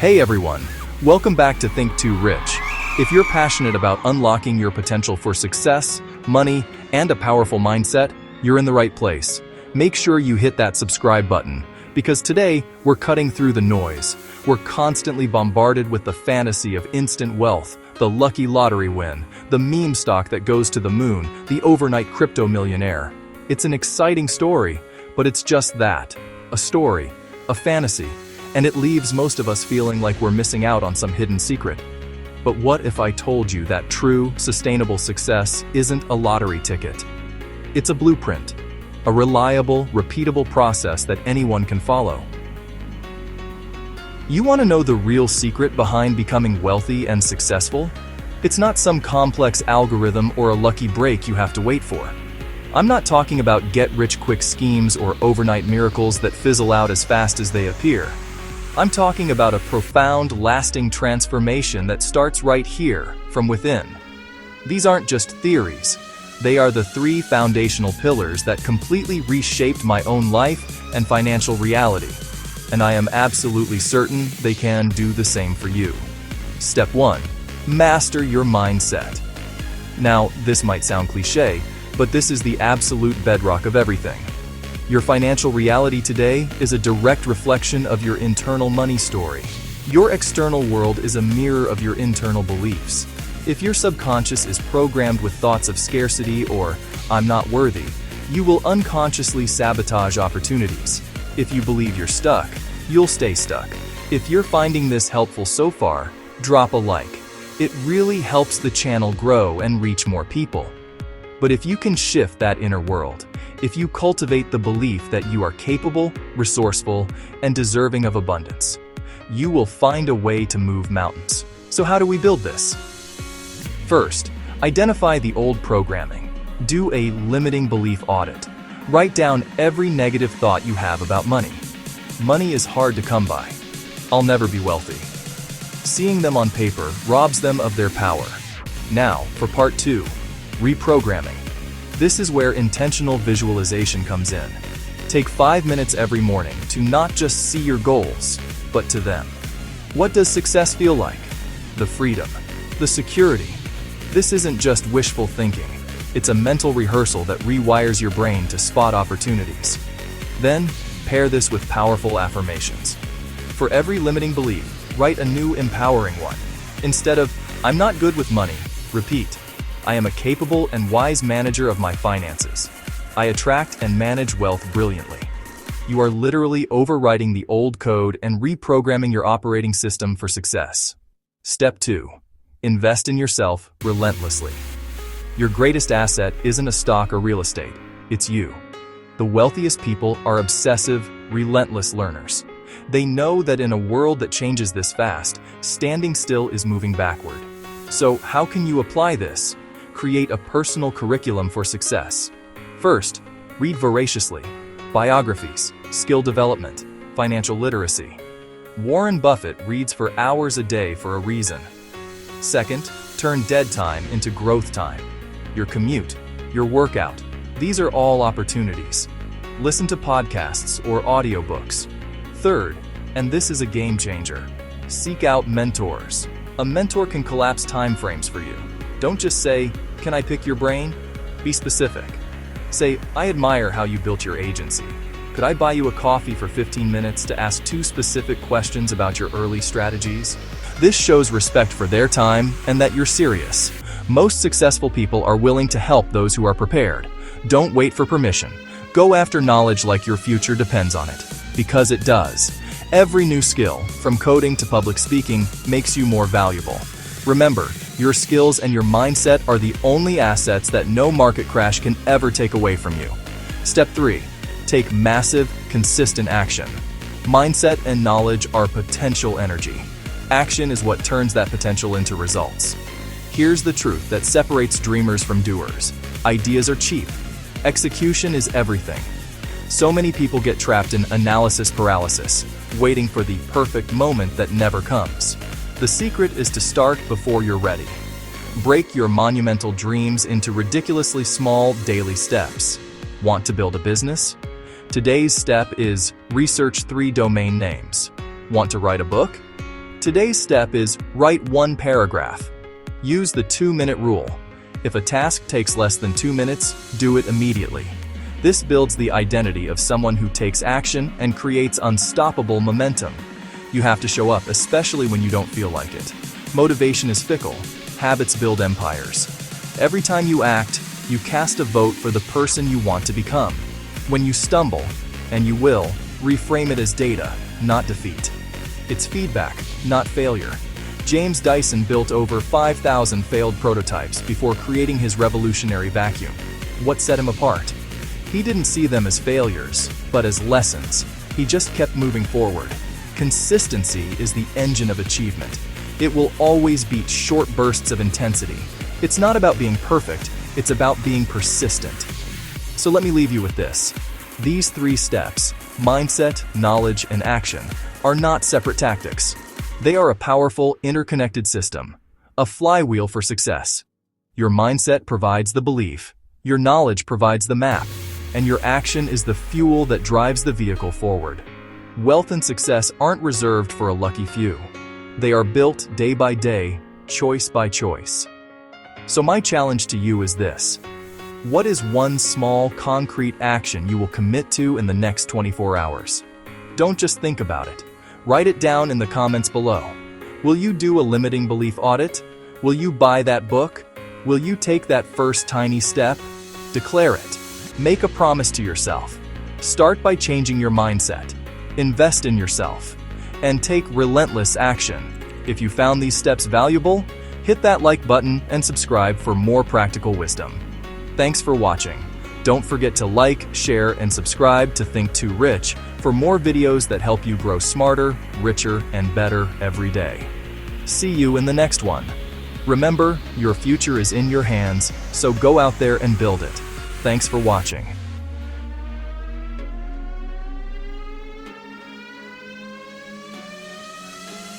Hey everyone, welcome back to Think Too Rich. If you're passionate about unlocking your potential for success, money, and a powerful mindset, you're in the right place. Make sure you hit that subscribe button, because today we're cutting through the noise. We're constantly bombarded with the fantasy of instant wealth, the lucky lottery win, the meme stock that goes to the moon, the overnight crypto millionaire. It's an exciting story, but it's just that, a story, a fantasy, and it leaves most of us feeling like we're missing out on some hidden secret. But what if I told you that true, sustainable success isn't a lottery ticket? It's a blueprint, a reliable, repeatable process that anyone can follow. You want to know the real secret behind becoming wealthy and successful? It's not some complex algorithm or a lucky break you have to wait for. I'm not talking about get-rich-quick schemes or overnight miracles that fizzle out as fast as they appear. I'm talking about a profound, lasting transformation that starts right here, from within. These aren't just theories. They are the three foundational pillars that completely reshaped my own life and financial reality. And I am absolutely certain they can do the same for you. Step 1. Master your mindset. Now, this might sound cliché, but this is the absolute bedrock of everything. Your financial reality today is a direct reflection of your internal money story. Your external world is a mirror of your internal beliefs. If your subconscious is programmed with thoughts of scarcity or "I'm not worthy," you will unconsciously sabotage opportunities. If you believe you're stuck, you'll stay stuck. If you're finding this helpful so far, drop a like. It really helps the channel grow and reach more people. But if you can shift that inner world, if you cultivate the belief that you are capable, resourceful, and deserving of abundance, you will find a way to move mountains. So how do we build this? First, identify the old programming. Do a limiting belief audit. Write down every negative thought you have about money. Money is hard to come by. I'll never be wealthy. Seeing them on paper robs them of their power. Now, for part 2, reprogramming. This is where intentional visualization comes in. Take 5 minutes every morning to not just see your goals, but to them. What does success feel like? The freedom, the security. This isn't just wishful thinking. It's a mental rehearsal that rewires your brain to spot opportunities. Then, pair this with powerful affirmations. For every limiting belief, write a new empowering one. Instead of "I'm not good with money," repeat, "I am a capable and wise manager of my finances. I attract and manage wealth brilliantly." You are literally overwriting the old code and reprogramming your operating system for success. Step 2. Invest in yourself relentlessly. Your greatest asset isn't a stock or real estate, it's you. The wealthiest people are obsessive, relentless learners. They know that in a world that changes this fast, standing still is moving backward. So how can you apply this? Create a personal curriculum for success. First, read voraciously. Biographies, skill development, financial literacy. Warren Buffett reads for hours a day for a reason. Second, turn dead time into growth time. Your commute, your workout, these are all opportunities. Listen to podcasts or audiobooks. Third, and this is a game changer, seek out mentors. A mentor can collapse timeframes for you. Don't just say, "Can I pick your brain?" Be specific. Say, "I admire how you built your agency. Could I buy you a coffee for 15 minutes to ask 2 specific questions about your early strategies?" This shows respect for their time and that you're serious. Most successful people are willing to help those who are prepared. Don't wait for permission. Go after knowledge like your future depends on it, because it does. Every new skill, from coding to public speaking, makes you more valuable. Remember, your skills and your mindset are the only assets that no market crash can ever take away from you. Step 3. Take massive, consistent action. Mindset and knowledge are potential energy. Action is what turns that potential into results. Here's the truth that separates dreamers from doers. Ideas are cheap. Execution is everything. So many people get trapped in analysis paralysis, waiting for the perfect moment that never comes. The secret is to start before you're ready. Break your monumental dreams into ridiculously small daily steps. Want to build a business? Today's step is research 3 domain names. Want to write a book? Today's step is write one paragraph. Use the 2-minute rule. If a task takes less than 2 minutes, do it immediately. This builds the identity of someone who takes action and creates unstoppable momentum. You have to show up, especially when you don't feel like it. Motivation is fickle. Habits build empires. Every time you act, you cast a vote for the person you want to become. When you stumble, and you will, reframe it as data, not defeat. It's feedback, not failure. James Dyson built over 5,000 failed prototypes before creating his revolutionary vacuum. What set him apart? He didn't see them as failures, but as lessons. He just kept moving forward. Consistency is the engine of achievement. It will always beat short bursts of intensity. It's not about being perfect, it's about being persistent. So let me leave you with this. These 3 steps, mindset, knowledge, and action, are not separate tactics. They are a powerful, interconnected system, a flywheel for success. Your mindset provides the belief, your knowledge provides the map, and your action is the fuel that drives the vehicle forward. Wealth and success aren't reserved for a lucky few. They are built day by day, choice by choice. So my challenge to you is this. What is one small, concrete action you will commit to in the next 24 hours? Don't just think about it. Write it down in the comments below. Will you do a limiting belief audit? Will you buy that book? Will you take that first tiny step? Declare it. Make a promise to yourself. Start by changing your mindset. Invest in yourself. And take relentless action. If you found these steps valuable, hit that like button and subscribe for more practical wisdom. Thanks for watching. Don't forget to like, share, and subscribe to Think Too Rich for more videos that help you grow smarter, richer, and better every day. See you in the next one. Remember, your future is in your hands, so go out there and build it. Thanks for watching.